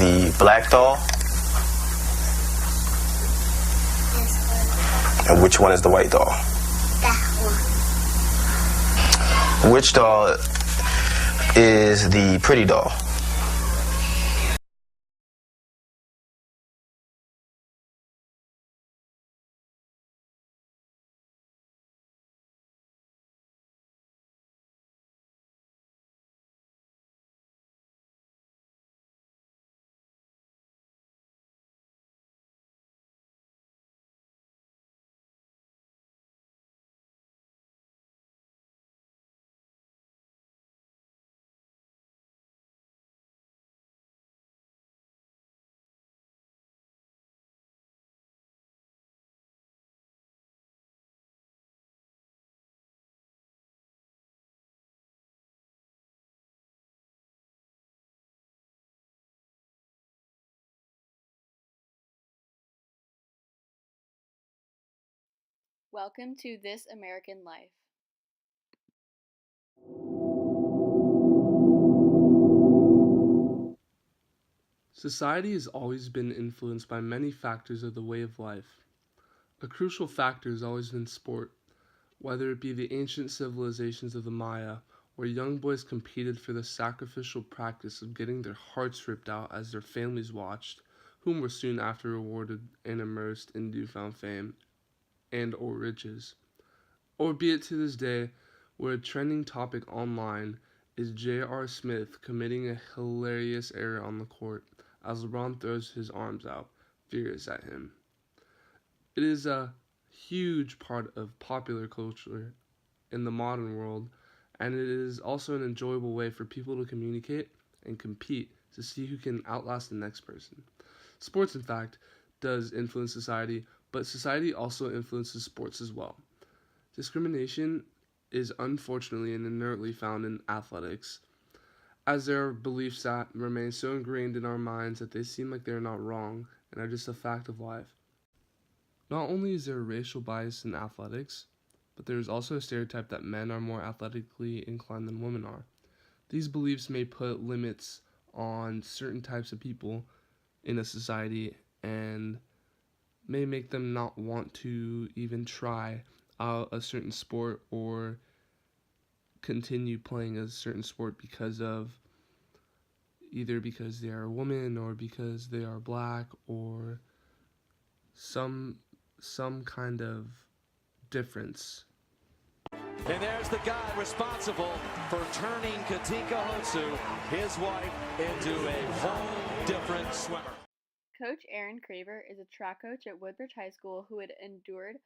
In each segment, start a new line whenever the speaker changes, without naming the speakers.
the black doll?
This one.
And which one is the white doll?
That one.
Which doll is the pretty doll?
Welcome to This American Life.
Society has always been influenced by many factors of the way of life. A crucial factor has always been sport, whether it be the ancient civilizations of the Maya, where young boys competed for the sacrificial practice of getting their hearts ripped out as their families watched, whom were soon after rewarded and immersed in newfound fame and or riches. Or be it to this day, where a trending topic online is J.R. Smith committing a hilarious error on the court as LeBron throws his arms out, furious at him. It is a huge part of popular culture in the modern world, and it is also an enjoyable way for people to communicate and compete to see who can outlast the next person. Sports, in fact, does influence society, but society also influences sports as well. Discrimination is unfortunately and inertly found in athletics, as there are beliefs that remain so ingrained in our minds that they seem like they are not wrong and are just a fact of life. Not only is there a racial bias in athletics, but there is also a stereotype that men are more athletically inclined than women are. These beliefs may put limits on certain types of people in a society and may make them not want to even try out a certain sport or continue playing a certain sport because they are a woman or because they are black or some kind of difference.
And there's the guy responsible for turning Katinka Hosu, his wife, into a whole different swimmer.
Coach Aaron Craver is a track coach at Woodbridge High School who had endured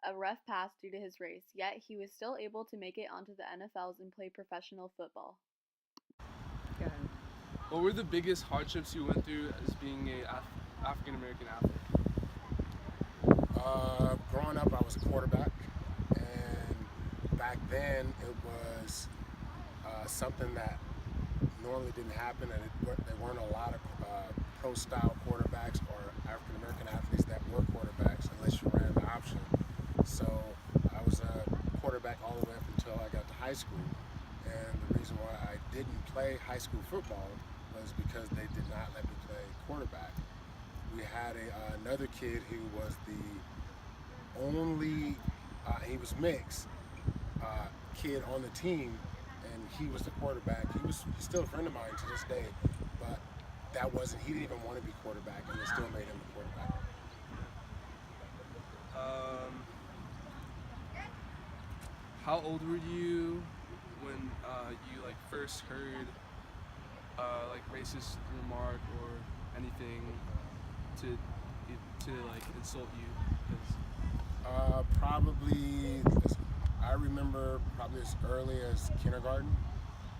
a rough past due to his race, yet he was still able to make it onto the NFLs and play professional football.
Go ahead.
What were the biggest hardships you went through as being a African American athlete?
Growing up, I was a quarterback, and back then it was something that normally didn't happen, and there weren't a lot of pro-style quarterbacks or African American athletes that were quarterbacks unless you ran the option. So I was a quarterback all the way up until I got to high school, and the reason why I didn't play high school football was because they did not let me play quarterback. We had another kid who was the only, he was mixed, kid on the team, and he was the quarterback. He's still a friend of mine to this day, but he didn't even want to be quarterback, and they still made him the quarterback.
How old were you when you first heard racist remark or anything to insult you?
Probably, I remember probably as early as kindergarten,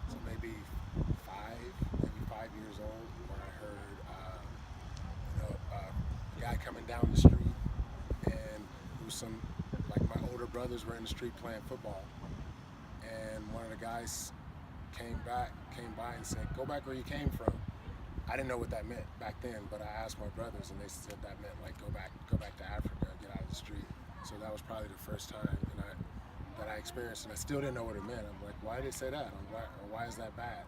so maybe 5 years old, when I heard a guy coming down the street, and it was my older brothers were in the street playing football, and one of the guys came by and said, "Go back where you came from." I didn't know what that meant back then, but I asked my brothers, and they said that meant go back to Africa, get out of the street. So that was probably the first time that I experienced, and I still didn't know what it meant. I'm like, why did they say that? Why is that bad?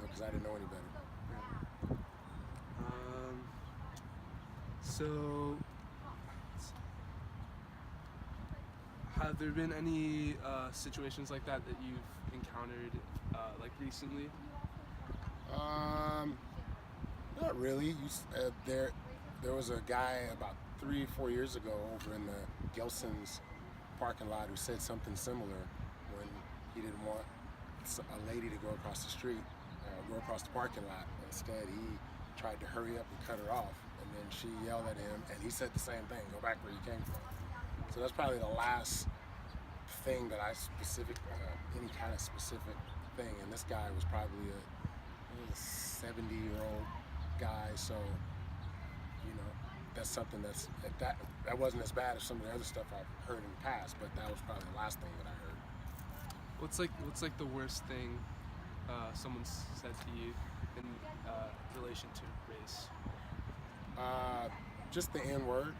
Because I didn't know any better.
So, have there been any situations like that you've encountered like recently?
Not really. There was a guy about 3-4 years ago over in the Gelson's parking lot who said something similar when he didn't want a lady to go across the street, go across the parking lot. Instead, he tried to hurry up and cut her off, and then she yelled at him, and he said the same thing, go back where you came from. So that's probably the last thing that any kind of specific thing, and this guy was probably a 70-year-old guy, so, you know, that's something that wasn't as bad as some of the other stuff I've heard in the past, but that was probably the last thing that I heard.
What's like the worst thing someone's said to you in relation to race?
Just the N-word,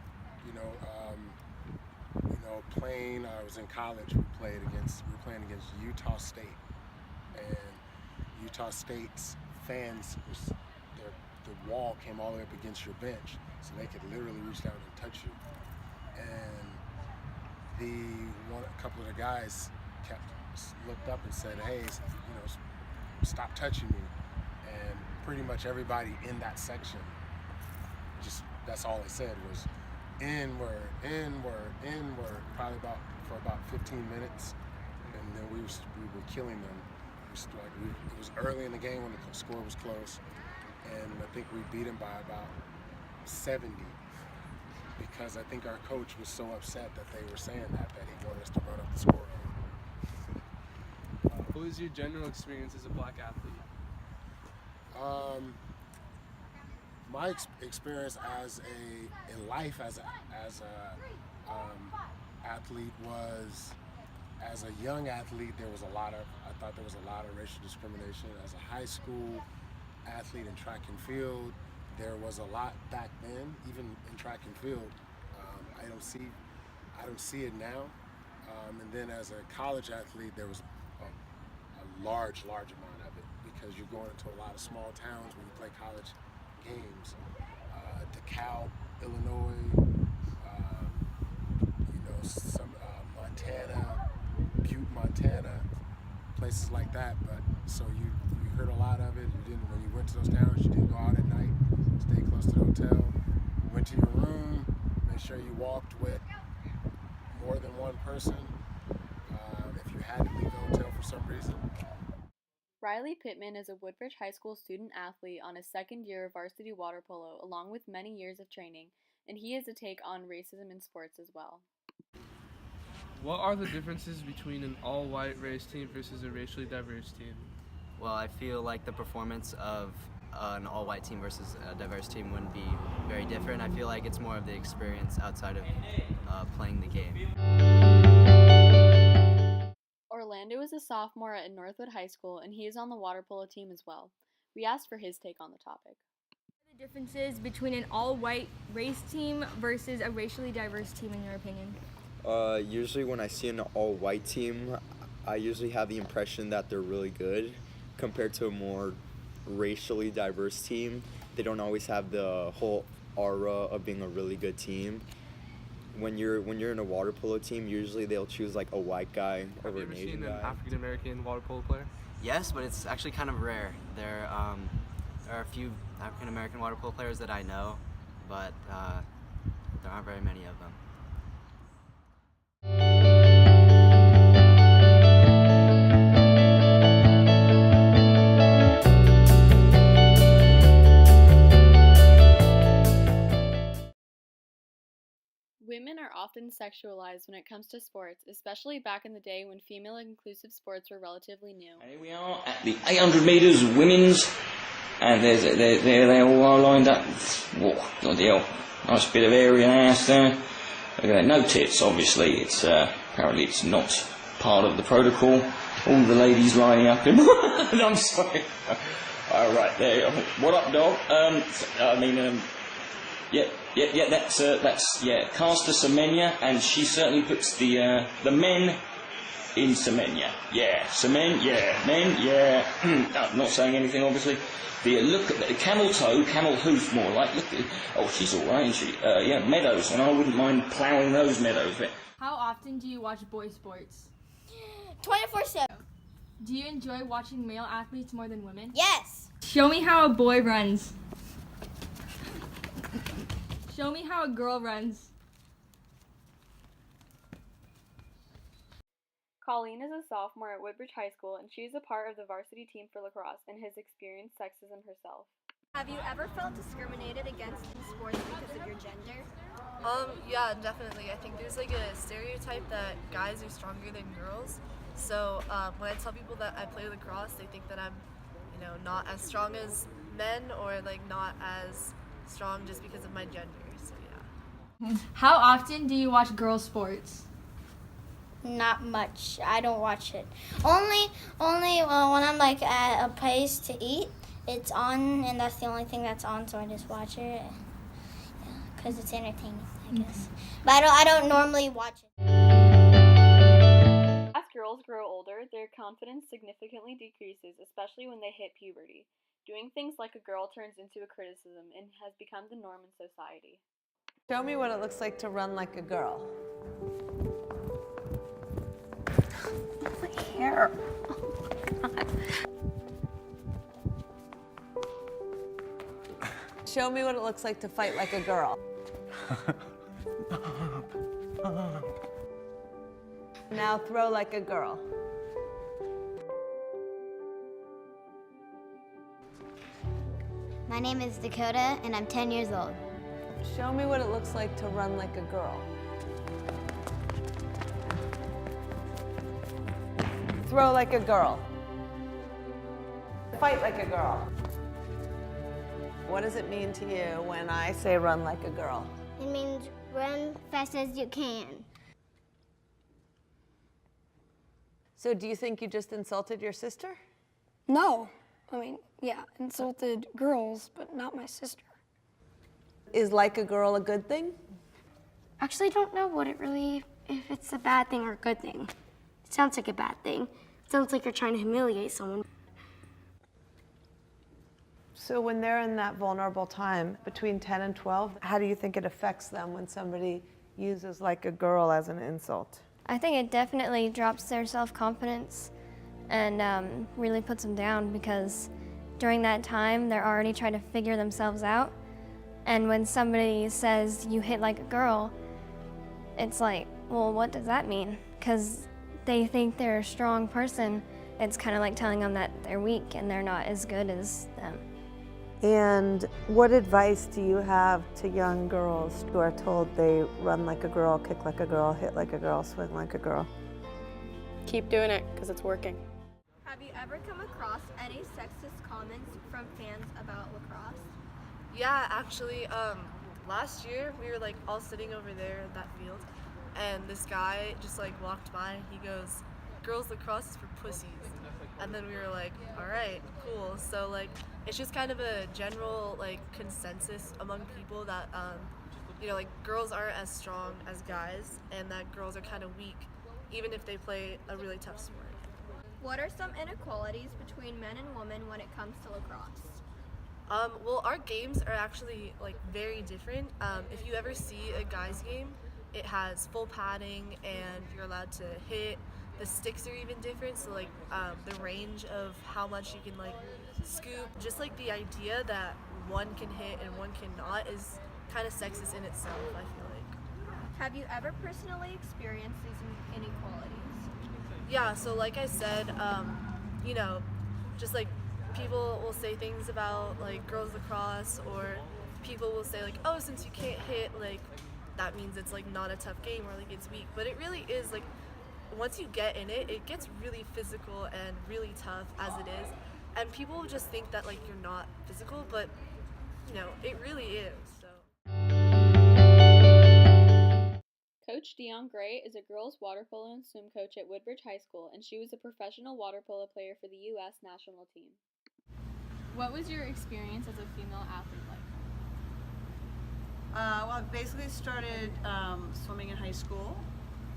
playing. I was in college. We were playing against Utah State, and Utah State's fans, the wall came all the way up against your bench, so they could literally reach down and touch you. And a couple of the guys looked up and said, "Hey, stop touching me." And pretty much everybody in that section, that's all they said was N-word, N-word, N-word, probably for about 15 minutes, and then we were killing them. It was early in the game when the score was close, and I think we beat them by about 70, because I think our coach was so upset that they were saying that he wanted us to run up the score.
What was your general experience as a black athlete?
My experience in life as a athlete was, as a young athlete, I thought there was a lot of racial discrimination. As a high school athlete in track and field, there was a lot back then, even in track and field. I don't see it now. And then as a college athlete, there was a large amount of it, because you're going into a lot of small towns when you play college games. DeKalb, Illinois, some Montana, Butte, Montana, places like that. But so you heard a lot of it. When you went to those towns, you didn't go out at night. Stay close to the hotel. Went to your room. Make sure you walked with more than one person. If you had to leave the hotel for some reason.
Riley Pittman is a Woodbridge High School student athlete on his second year of varsity water polo, along with many years of training, and he has a take on racism in sports as well.
What are the differences between an all-white race team versus a racially diverse team?
Well, I feel like the performance of an all-white team versus a diverse team wouldn't be very different. I feel like it's more of the experience outside of playing the game.
Orlando is a sophomore at Northwood High School, and he is on the water polo team as well. We asked for his take on the topic.
What are the differences between an all-white race team versus a racially diverse team, in your opinion?
Usually when I see an all-white team, I usually have the impression that they're really good compared to a more racially diverse team. They don't always have the whole aura of being a really good team. When you're in a water polo team, usually they'll choose like a white guy over an Asian guy.
Have you ever seen an African American water polo player?
Yes, but it's actually kind of rare. There are a few African American water polo players that I know, but there aren't very many of them.
Women are often sexualized when it comes to sports, especially back in the day when female-inclusive sports were relatively new.
And here we are at the 800 metres women's, and there they all are lined up. Whoa, bloody hell. Nice bit of area ass there. Look at that, no tits, obviously. It's apparently it's not part of the protocol. All the ladies lining up. I'm sorry. All right, there. What up, dog? Yeah, that's Caster Semenya, and she certainly puts the men in cement, yeah, cement, yeah, men, yeah. I'm not saying anything, obviously. Look at the camel toe, camel hoof, more like. Look at, oh, she's all right, isn't she? Yeah, meadows, and I wouldn't mind ploughing those meadows.
How often do you watch boy sports?
24/7.
Do you enjoy watching male athletes more than women?
Yes.
Show me how a boy runs. Show me how a girl runs.
Colleen is a sophomore at Woodbridge High School, and she is a part of the varsity team for lacrosse and has experienced sexism herself.
Have you ever felt discriminated against in sports because of your gender?
Yeah, definitely. I think there's like a stereotype that guys are stronger than girls. So when I tell people that I play lacrosse, they think that I'm, not as strong as men or like not as strong just because of my gender. So yeah.
How often do you watch girls' sports?
Not much. I don't watch it. Only when I'm like at a place to eat, it's on, and that's the only thing that's on. So I just watch it, because it's entertaining, I guess. But I don't normally watch it.
As girls grow older, their confidence significantly decreases, especially when they hit puberty. Doing things like a girl turns into a criticism and has become the norm in society.
Show me what it looks like to run like a girl.
My hair.
Show me what it looks like to fight like a girl. Now throw like a girl.
My name is Dakota, and I'm 10 years old.
Show me what it looks like to run like a girl. Throw like a girl. Fight like a girl. What does it mean to you when I say run like a girl?
It means run fast as you can.
So do you think you just insulted your sister?
No. I mean, yeah, insulted girls, but not my sister.
Is like a girl a good thing?
Actually, I don't know if it's a bad thing or a good thing. It sounds like a bad thing. It sounds like you're trying to humiliate someone.
So when they're in that vulnerable time between 10 and 12, how do you think it affects them when somebody uses like a girl as an insult?
I think it definitely drops their self-confidence and really puts them down, because during that time they're already trying to figure themselves out, and when somebody says you hit like a girl, it's like, well, what does that mean? Because they think they're a strong person. It's kind of like telling them that they're weak and they're not as good as them.
And what advice do you have to young girls who are told they run like a girl, kick like a girl, hit like a girl, swing like a girl?
Keep doing it, because it's working.
Have you ever come across any sexist comments from fans about lacrosse?
Yeah, actually, last year we were like all sitting over there in that field, and this guy just like walked by. He goes, "Girls lacrosse is for pussies." And then we were like, all right, cool. So like, it's just kind of a general like consensus among people that, like girls aren't as strong as guys, and that girls are kind of weak, even if they play a really tough sport.
What are some inequalities between men and women when it comes to lacrosse?
Well, our games are actually like very different. If you ever see a guy's game, it has full padding and you're allowed to hit. The sticks are even different, so like the range of how much you can like scoop, just like the idea that one can hit and one cannot is kind of sexist in itself, I feel like.
Have you ever personally experienced these inequalities?
Yeah, so like I said, just like people will say things about like girls lacrosse, or people will say like, oh, since you can't hit, like that means it's like not a tough game or like it's weak. But it really is like, once you get in it, it gets really physical and really tough as it is. And people just think that like you're not physical, but it really is. So.
Coach Dion Gray is a girls water polo and swim coach at Woodbridge High School, and she was a professional water polo player for the U.S. national team.
What was your experience as a female athlete like?
Well, I basically started swimming in high school,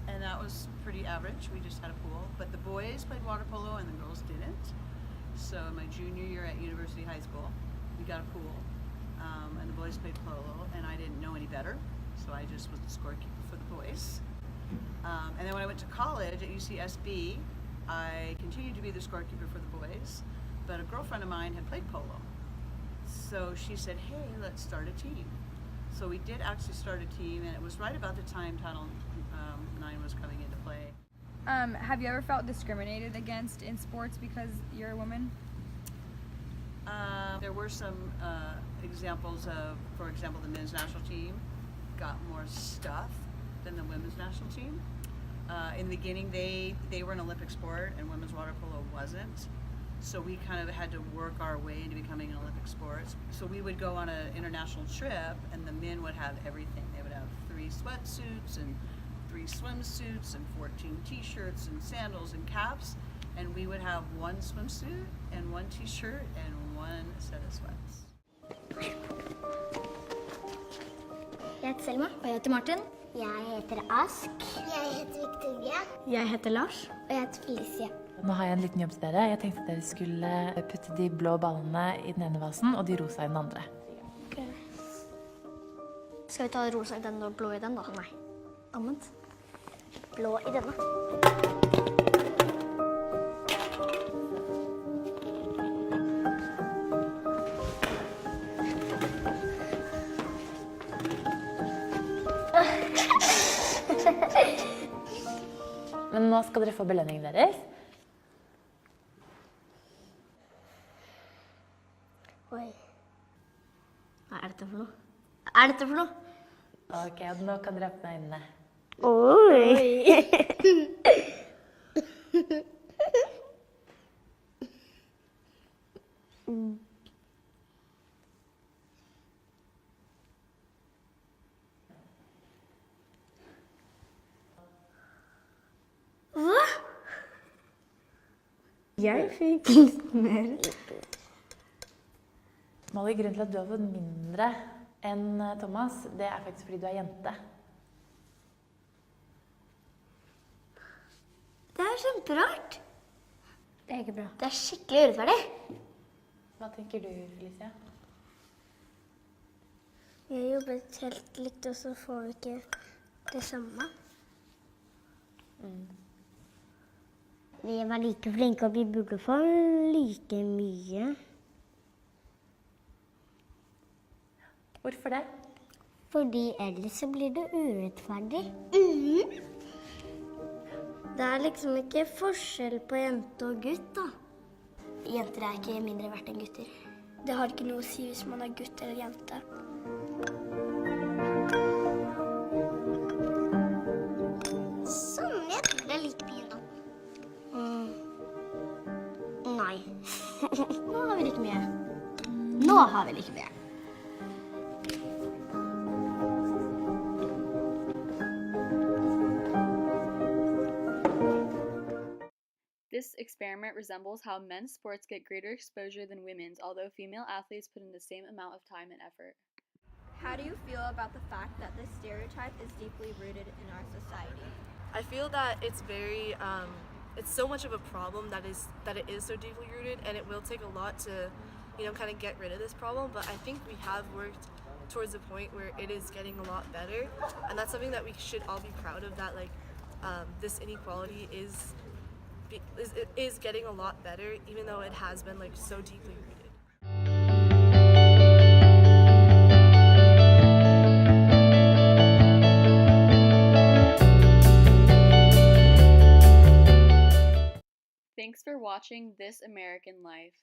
and that was pretty average. We just had a pool, but the boys played water polo and the girls didn't. So in my junior year at University High School, we got a pool, and the boys played polo, and I didn't know any better, so I just was the scorekeeper for the boys. And then when I went to college at UCSB, I continued to be the scorekeeper for the boys, but a girlfriend of mine had played polo. So she said, hey, let's start a team. So we did actually start a team, and it was right about the time Title IX was coming into play.
Have you ever felt discriminated against in sports because you're a woman?
There were some examples of, for example, the men's national team got more stuff than the women's national team. In the beginning, they were an Olympic sport, and women's water polo wasn't. So we kind of had to work our way into becoming an Olympic sport. So we would go on an international trip, and the men would have everything. They would have 3 sweatsuits and 3 swimsuits and 14 t-shirts and sandals and caps, and we would have 1 swimsuit and 1 t-shirt and 1 set of sweats.
Jeg heter Selma, og jeg heter Martin. Jeg heter Ask. Jeg heter Victoria. Jeg heter Lars. Og jeg heter Felicia.
Nå har jeg en liten jobb til dere. Jeg tenkte at dere skulle putte de blå ballene i den ene vasen, og de rosa i den andre.
Okay. Skal vi ta rosa i den og blå i den da? Nei. Omvendt. Blå i denne.
Men nå skal dere få belønningen deres.
Oi. Hva er dette for noe? Hva er dette for noe?
Ok, nå kan dere åpne øynene.
Oi! Hva? Jeg fikk litt mer.
Molly, grunnen til at du har fått mindre enn Thomas, det er faktisk fordi du er jente.
Det er kjemperart. Det er ikke bra. Det er skikkelig urettferdig.
Hva tenker du, Felicia?
Vi har jobbet helt likt, og så får vi ikke det samme. Vi var like flinke, og vi burde få like mye.
Hvorfor det?
Fordi ellers så blir det urettferdig. Det er liksom ikke forskjell på jente og gutt, da. Jenter er ikke mindre verdt enn gutter. Det har ikke noe å si hvis man er gutt eller jente. Sånn, jeg tror det er like mye da. Nei. Nå har vi like mye. Nå har vi like mye.
This experiment resembles how men's sports get greater exposure than women's, although female athletes put in the same amount of time and effort.
How do you feel about the fact that this stereotype is deeply rooted in our society?
I feel that it's very, it's so much of a problem that it is so deeply rooted, and it will take a lot to, kind of get rid of this problem. But I think we have worked towards a point where it is getting a lot better, and that's something that we should all be proud of. That this inequality is getting a lot better, even though it has been so deeply rooted.
Thanks for watching This American Life.